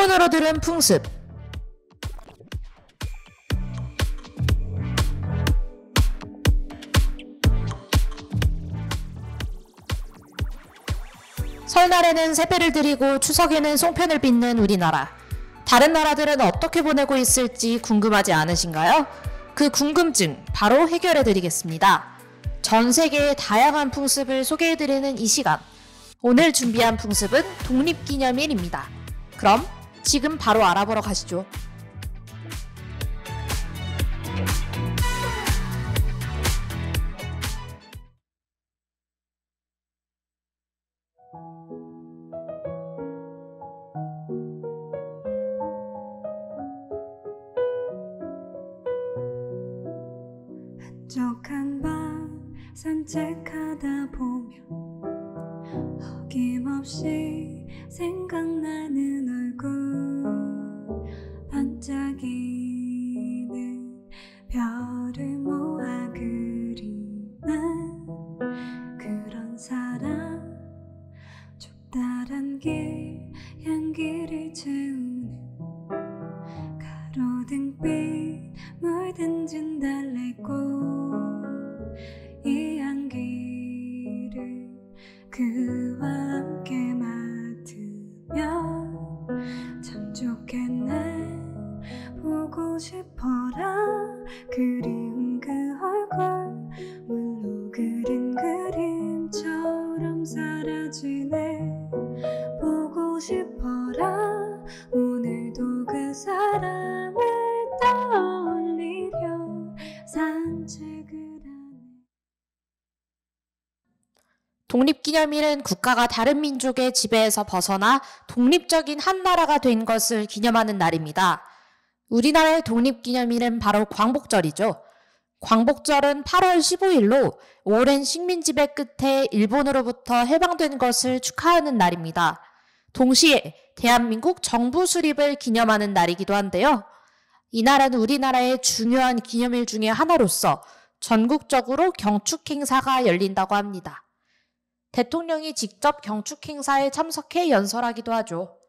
소문으로 들은 풍습. 설날에는 세배를 드리고 추석에는 송편을 빚는 우리나라. 다른 나라들은 어떻게 보내고 있을지 궁금하지 않으신가요? 그 궁금증 바로 해결해 드리겠습니다. 전 세계의 다양한 풍습을 소개해 드리는 이 시간. 오늘 준비한 풍습은 독립기념일입니다. 그럼 지금 바로 알아보러 가시죠. 한적한 밤 산책하다 보면 어김없이 생각나는 얼굴, 반짝이는 별을 모아 그리는 그런 사람, 좁다란 길 향기를 채우는 가로등빛 물든 진 달래꽃, 이 향기를 그와 함께 맡으면 참 좋겠네. 보고 싶어라. 그리운 그 얼굴 물로 그린 그림처럼 사라지네. 보고 싶어라. 오늘도 그 사람을 떠올리려 산책을 하네. 독립기념일은 국가가 다른 민족의 지배에서 벗어나 독립적인 한 나라가 된 것을 기념하는 날입니다. 우리나라의 독립기념일은 바로 광복절이죠. 광복절은 8월 15일로 오랜 식민지배 끝에 일본으로부터 해방된 것을 축하하는 날입니다. 동시에 대한민국 정부 수립을 기념하는 날이기도 한데요. 이날은 우리나라의 중요한 기념일 중에 하나로서 전국적으로 경축행사가 열린다고 합니다. 대통령이 직접 경축행사에 참석해 연설하기도 하죠.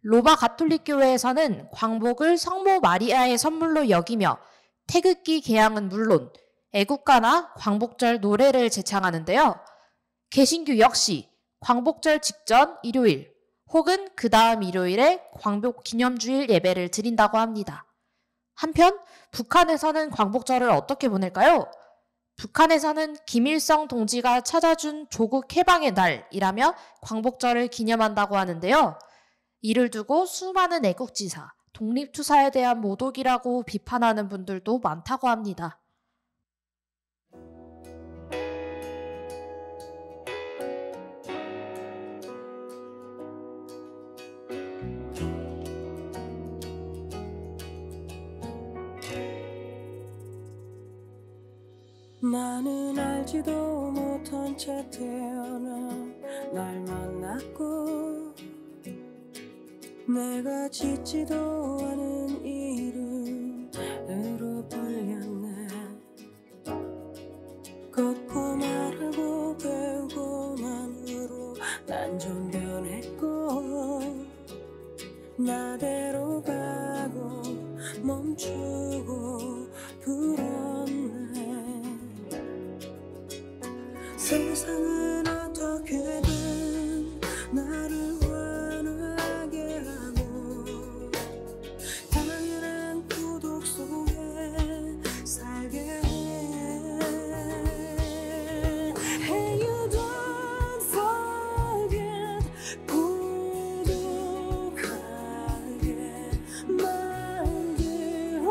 로마 가톨릭교회에서는 광복을 성모 마리아의 선물로 여기며 태극기 개양은 물론 애국가나 광복절 노래를 제창하는데요. 개신교 역시 광복절 직전 일요일 혹은 그 다음 일요일에 광복 기념주일 예배를 드린다고 합니다. 한편 북한에서는 광복절을 어떻게 보낼까요? 북한에서는 김일성 동지가 찾아준 조국 해방의 날이라며 광복절을 기념한다고 하는데요. 이를 두고 수많은 애국지사, 독립투사에 대한 모독이라고 비판하는 분들도 많다고 합니다. 나는 알지도 못한 채 태어나 날 만났고, 내가 짓지도 않은 이름으로 불렸네. 걷고 말하고 배우고만으로 난 좀 변했고, 나대로 가고 멈추고 불었네. 세상은 어떻게든 나를 환하게 하고 당연한孤独 속에 살게 해. Hey, you don't forget. 고독하게 만들어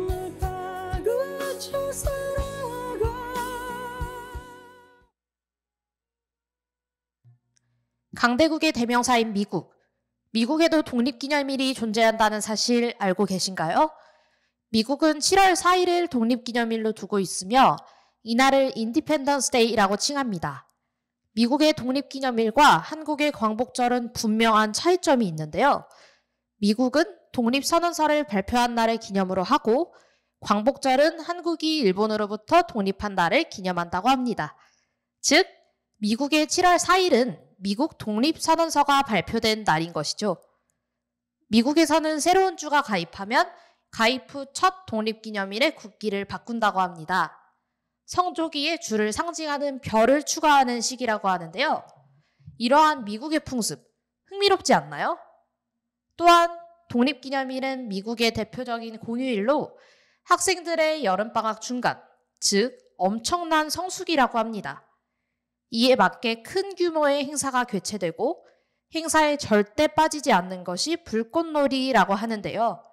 날 파고쳐 살아가. 강대국의 대명사인 미국. 미국에도 독립기념일이 존재한다는 사실 알고 계신가요? 미국은 7월 4일을 독립기념일로 두고 있으며 이날을 인디펜던스 데이라고 칭합니다. 미국의 독립기념일과 한국의 광복절은 분명한 차이점이 있는데요. 미국은 독립선언서를 발표한 날을 기념으로 하고 광복절은 한국이 일본으로부터 독립한 날을 기념한다고 합니다. 즉, 미국의 7월 4일은 미국 독립선언서가 발표된 날인 것이죠. 미국에서는 새로운 주가 가입하면 가입 후 첫 독립기념일에 국기를 바꾼다고 합니다. 성조기에 주를 상징하는 별을 추가하는 시기라고 하는데요. 이러한 미국의 풍습, 흥미롭지 않나요? 또한 독립기념일은 미국의 대표적인 공휴일로 학생들의 여름방학 중간, 즉 엄청난 성수기라고 합니다. 이에 맞게 큰 규모의 행사가 개최되고 행사에 절대 빠지지 않는 것이 불꽃놀이라고 하는데요.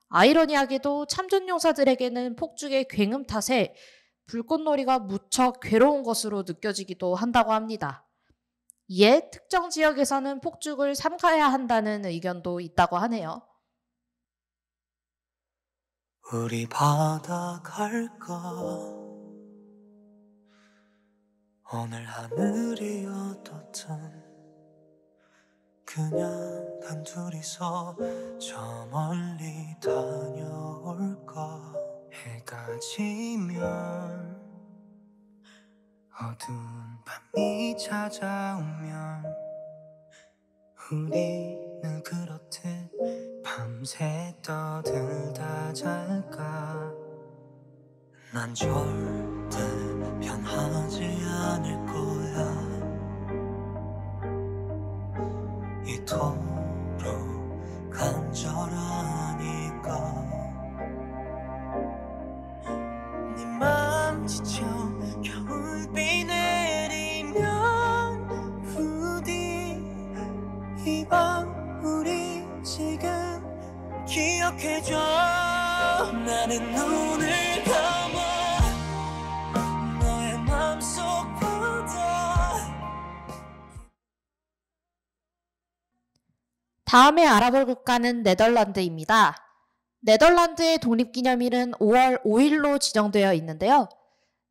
아이러니하게도 참전용사들에게는 폭죽의 굉음 탓에 불꽃놀이가 무척 괴로운 것으로 느껴지기도 한다고 합니다. 이에 특정 지역에서는 폭죽을 삼가야 한다는 의견도 있다고 하네요. 우리 바다 갈까? 오늘 하늘이 어떻든 그냥 단둘이서 저 멀리 다녀올까? 해가 지면 어두운 밤이 찾아오면 우리는 그렇듯 밤새 떠들다 잘까? 난 절대 변하지 않을 거야. 이토록 간절하니까. 네 맘 지쳐 겨울비 내리면 부디 이 밤 우리 지금 기억해줘. 나는 눈을 감아 너의 맘속 바다. 다음에 알아볼 국가는 네덜란드입니다. 네덜란드의 독립기념일은 5월 5일로 지정되어 있는데요.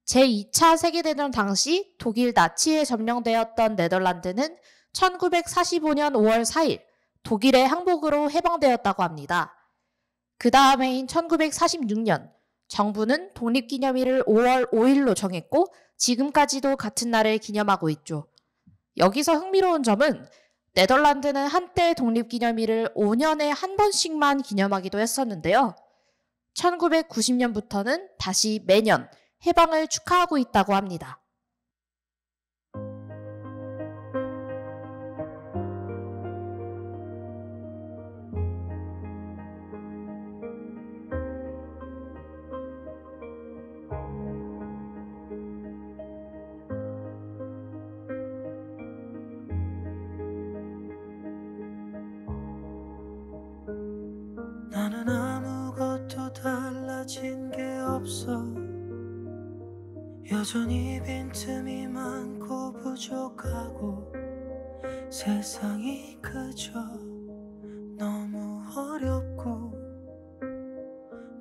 제2차 세계대전 당시 독일 나치에 점령되었던 네덜란드는 1945년 5월 4일 독일의 항복으로 해방되었다고 합니다. 그 다음해인 1946년 정부는 독립기념일을 5월 5일로 정했고 지금까지도 같은 날을 기념하고 있죠. 여기서 흥미로운 점은 네덜란드는 한때 독립기념일을 5년에 한 번씩만 기념하기도 했었는데요. 1990년부터는 다시 매년 해방을 축하하고 있다고 합니다. 나는 아무것도 달라진 게 없어. 여전히 빈틈이 많고 부족하고 세상이 그저 너무 어렵고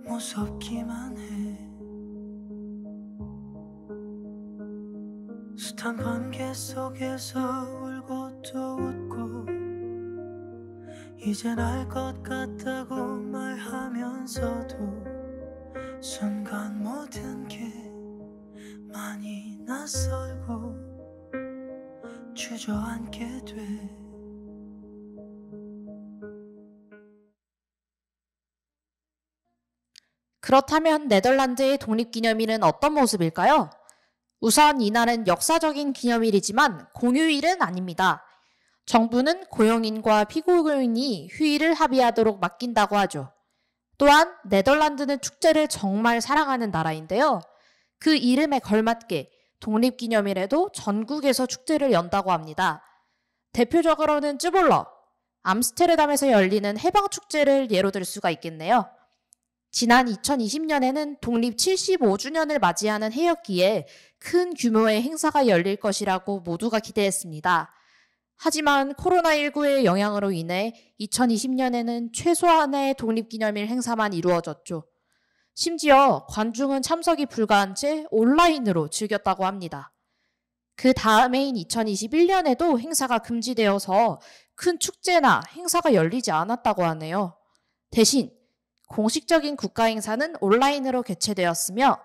무섭기만 해. 숱한 관계 속에서 울고 또 웃고 이젠 알 것 같다고 말하면서도 순간 모든 게 많이 낯설고 주저앉게 돼. 그렇다면 네덜란드의 독립기념일은 어떤 모습일까요? 우선 이날은 역사적인 기념일이지만 공휴일은 아닙니다. 정부는 고용인과 피고용인이 휴일을 합의하도록 맡긴다고 하죠. 또한 네덜란드는 축제를 정말 사랑하는 나라인데요. 그 이름에 걸맞게 독립기념일에도 전국에서 축제를 연다고 합니다. 대표적으로는 쯔볼러, 암스테르담에서 열리는 해방축제를 예로 들 수가 있겠네요. 지난 2020년에는 독립 75주년을 맞이하는 해였기에 큰 규모의 행사가 열릴 것이라고 모두가 기대했습니다. 하지만 코로나19의 영향으로 인해 2020년에는 최소한의 독립기념일 행사만 이루어졌죠. 심지어 관중은 참석이 불가한 채 온라인으로 즐겼다고 합니다. 그 다음해인 2021년에도 행사가 금지되어서 큰 축제나 행사가 열리지 않았다고 하네요. 대신 공식적인 국가 행사는 온라인으로 개최되었으며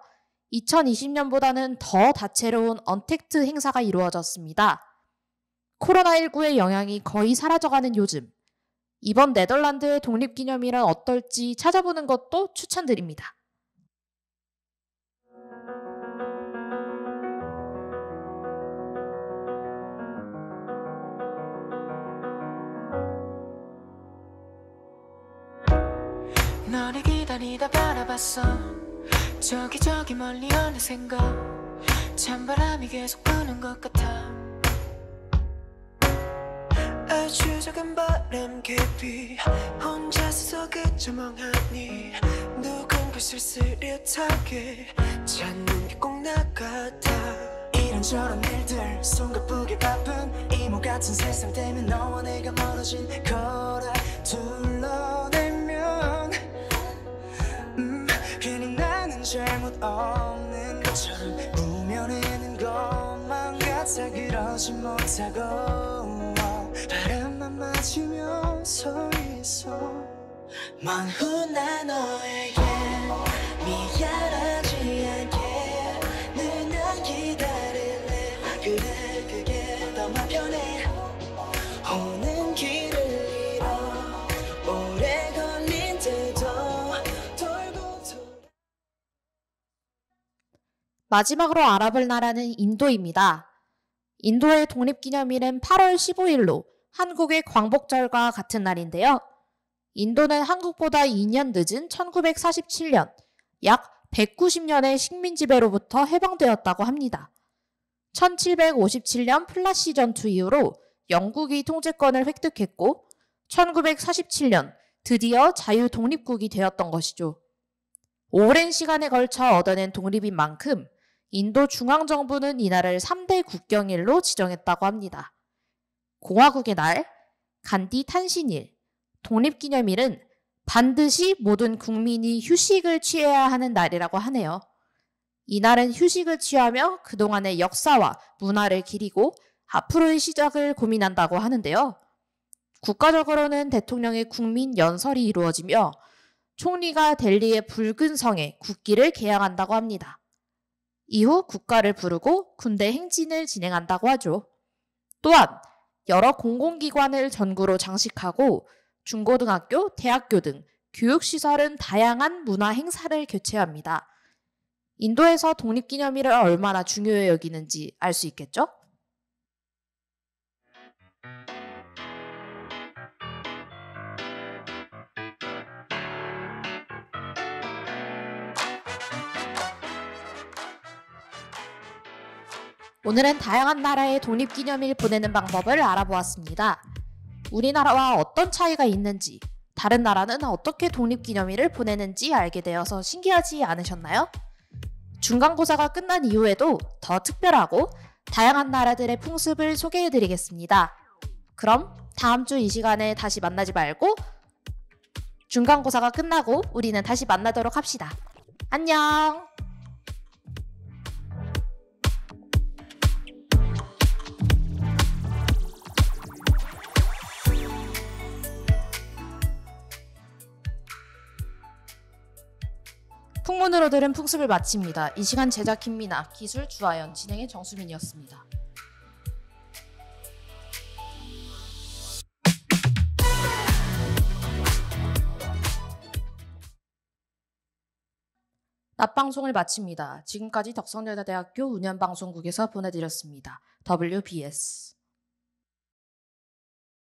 2020년보다는 더 다채로운 언택트 행사가 이루어졌습니다. 코로나19의 영향이 거의 사라져가는 요즘, 이번 네덜란드의 독립기념일은 어떨지 찾아보는 것도 추천드립니다. 너를 기다리다 바라봤어. 저기 멀리 어느샌가 찬바람이 계속 부는 것 같아. 아주 작은 바람 깊이 혼자서 그저 멍하니 누군가 쓸쓸하게 찾는 게 꼭 나 같아. 이런저런 일들 손 가쁘게 바쁜 이모 같은 세상 때문에 너와 내가 멀어진 거라 둘러대면 괜히 나는 잘못 없는 것처럼 우며내는 것만 같아. 그러지 못하고 바람만 맞으며 서 있어. 먼 훗날 너에게 미안하지 않게 늘 난 기다릴래. 그래 그게 더 맘 편해. 오는 길을 잃어 오래 걸린 때도 돌고 돌아. 마지막으로 알아볼 나라는 인도입니다. 인도의 독립기념일은 8월 15일로 한국의 광복절과 같은 날인데요. 인도는 한국보다 2년 늦은 1947년, 약 190년의 식민지배로부터 해방되었다고 합니다. 1757년 플라시 전투 이후로 영국이 통제권을 획득했고 1947년 드디어 자유 독립국이 되었던 것이죠. 오랜 시간에 걸쳐 얻어낸 독립인 만큼 인도 중앙정부는 이날을 3대 국경일로 지정했다고 합니다. 공화국의 날, 간디 탄신일, 독립기념일은 반드시 모든 국민이 휴식을 취해야 하는 날이라고 하네요. 이날은 휴식을 취하며 그동안의 역사와 문화를 기리고 앞으로의 시작을 고민한다고 하는데요. 국가적으로는 대통령의 국민 연설이 이루어지며 총리가 델리의 붉은 성에 국기를 개양한다고 합니다. 이후 국가를 부르고 군대 행진을 진행한다고 하죠. 또한 여러 공공기관을 전구로 장식하고 중고등학교, 대학교 등 교육시설은 다양한 문화 행사를 개최합니다. 인도에서 독립기념일을 얼마나 중요히 여기는지 알 수 있겠죠? 오늘은 다양한 나라의 독립기념일 보내는 방법을 알아보았습니다. 우리나라와 어떤 차이가 있는지, 다른 나라는 어떻게 독립기념일을 보내는지 알게 되어서 신기하지 않으셨나요? 중간고사가 끝난 이후에도 더 특별하고 다양한 나라들의 풍습을 소개해드리겠습니다. 그럼 다음 주 이 시간에 다시 만나지 말고 중간고사가 끝나고 우리는 다시 만나도록 합시다. 안녕! 풍문으로 들은 풍습을 마칩니다. 이 시간 제작 김민아, 기술 주하연, 진행의 정수민이었습니다. 낮방송을 마칩니다. 지금까지 덕성여자대학교 운현방송국에서 보내드렸습니다. WBS